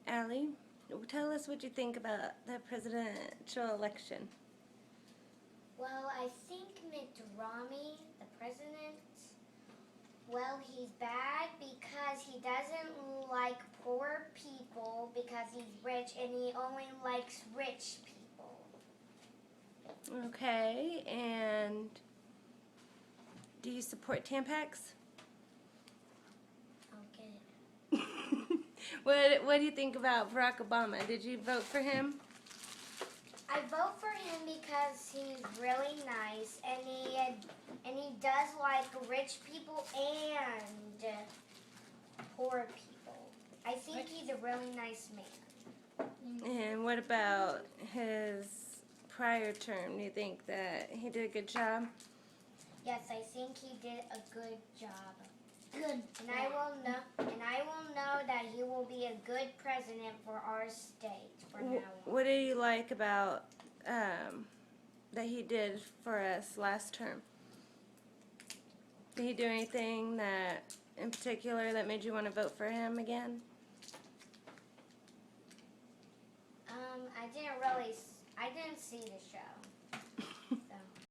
Allie, tell us what you think about the presidential election. Well, I think Mitt Romney, the president, well, he's bad because he doesn't like poor people because he's rich and he only likes rich people. Okay, and do you support Tampax? Okay. What do you think about Barack Obama? Did you vote for him? I vote for him because he's really nice and he does like rich people and poor people. I think he's a really nice man. And what about his prior term? Do you think that he did a good job? Yes, I think he did a good job. Good. And I will know that he will be a good president for our state from now on. What do you like about that he did for us last term? Did he do anything that, in particular, that made you want to vote for him again? I didn't see the show.